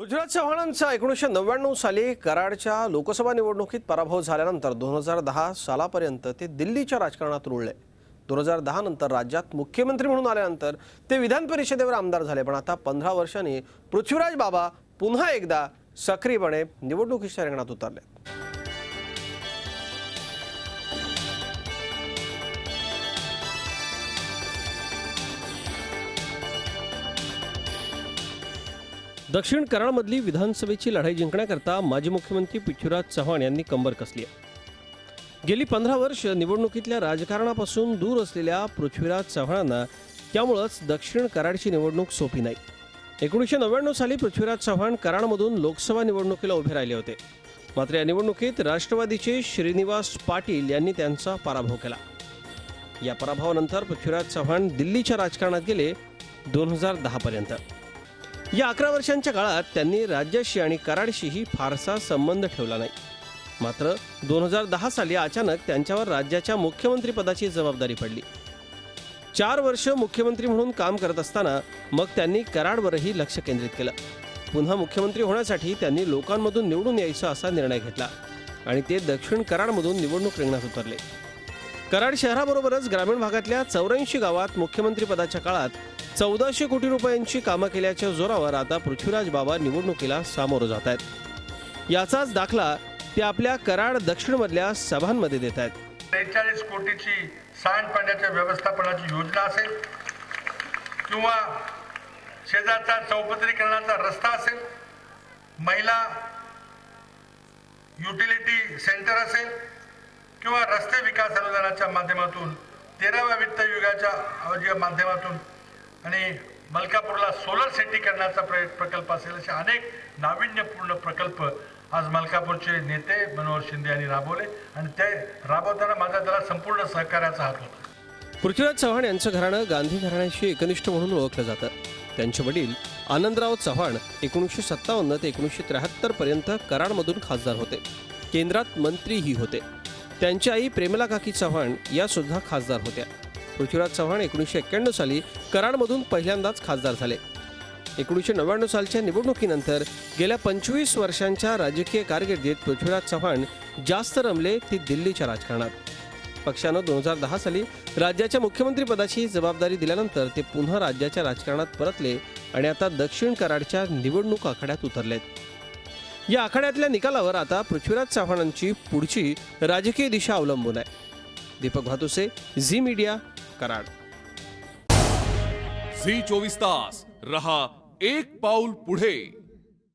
पृथ्वीराज चव्हाणांचा 1999 साली कराडच्या लोकसभा निवडणुकीत पराभव झाल्यानंतर 2010 सालापर्यंत ते दिल्लीच्या राजकारणात रुळले। 2010 नंतर राज्यात मुख्यमंत्री म्हणून आल्यानंतर ते विधान परिषदेवर आमदार झाले। पण आता 15 वर्षांनी पृथ्वीराज बाबा पुन्हा एकदा सक्रियपणे निवडणुकीच्या रिंगणात उतरले। दक्षिण कराडमधली विधानसभेची लढाई जिंकण्याकरता माजी मुख्यमंत्री पृथ्वीराज चव्हाण यांनी कंबर कसली आहे। गेली 15 वर्ष निवडणुकीतल्या राजकारणापासून दूर असलेल्या पृथ्वीराज चव्हाणांना त्यामुळेच दक्षिण कराडची निवडणूक सोपी नाही। 1999 साली पृथ्वीराज चव्हाण कराडमधून लोकसभा निवडणुकीला उभे राहिले होते। मात्र या निवडणुकीत राष्ट्रवादीचे श्रीनिवास पाटील यांनी त्यांचा पराभव केला। या पराभवानंतर पृथ्वीराज चव्हाण दिल्लीच्या राजकारणात गेले 2010 पर्यंत। या 11 वर्षांच्या काळात त्यांनी राज्याशी आणि कराडशीही फारसा संबंध ठेवला नाही। मात्र 2010 साली अचानक त्यांच्यावर राज्याच्या मुख्यमंत्रीपदाची जबाबदारी पडली। 4 वर्ष मुख्यमंत्री म्हणून काम करत असताना मग त्यांनी कराडवरही लक्ष केंद्रित केलं। पुन्हा मुख्यमंत्री होण्यासाठी त्यांनी लोकांमधून निवडून यायचा असा निर्णय घेतला आणि ते दक्षिण कराडमधून निवडणूक रिंगणात उतरले। कराड शहराबरोबरच ग्रामीण भागातल्या 84 गावात मुख्यमंत्रीपदाच्या काळात 1400 कोटी रुपयांची कामं केल्याच्या जोरावर आता पृथ्वीराज बाबा निवडणुकीला सामोरं जात आहेत। याचाच दाखला ते आपल्या कराड दक्षिणमधल्या सभांमध्ये देत आहेत। 43 कोटीची सांडपाण्याच्या व्यवस्थापनाची योजना असेल किंवा शेजारचा चौपदरीकरणाचा रस्ता असेल, महिला युटिलिटी सेंटर असेल किंवा रस्ते विकास अनुदानाच्या माध्यमातून 13व्या वित्त आयोगाच्या माध्यमातून आणि मलकापूरला सोलर सिटी करण्याचा प्रकल्प असेल, असे अनेक नाविन्यपूर्ण प्रकल्प आज मलकापूरचे नेते मनोहर शिंदे यांनी राबवले आणि ते राबवताना माझा त्याला संपूर्ण सहकार्याचा हात होता। पृथ्वीराज चव्हाण यांचं घराणं गांधी घराण्याशी एकनिष्ठ म्हणून ओळखलं जातं। त्यांचे वडील आनंदराव चव्हाण 1957 ते 1973 पर्यंत कराडमधून खासदार होते। केंद्रात मंत्रीही होते। त्यांची आई प्रेमला काकी चव्हाण या सुद्धा खासदार होत्या। पृथ्वीराज चव्हाण 1991 साली कराडमधून पहिल्यांदाच खासदार झाले। 1999 सालच्या निवडणुकीनंतर गेल्या 25 वर्षांच्या राजकीय कारकिर्दीत पृथ्वीराज चव्हाण जास्त रमले ते दिल्लीच्या राजकारणात। पक्षानं 2010 साली राज्याच्या मुख्यमंत्रीपदाची जबाबदारी दिल्यानंतर ते पुन्हा राज्याच्या राजकारणात परतले आणि आता दक्षिण कराडच्या निवडणूक आखाड्यात उतरलेत। या आखाड्यातल्या निकालावर आता पृथ्वीराज चव्हाणांची पुढची राजकीय दिशा अवलंबून आहे। Deepak Bhatuse, Zee media, Karad. Zee 24 तास रहा एक पाऊल पुढे।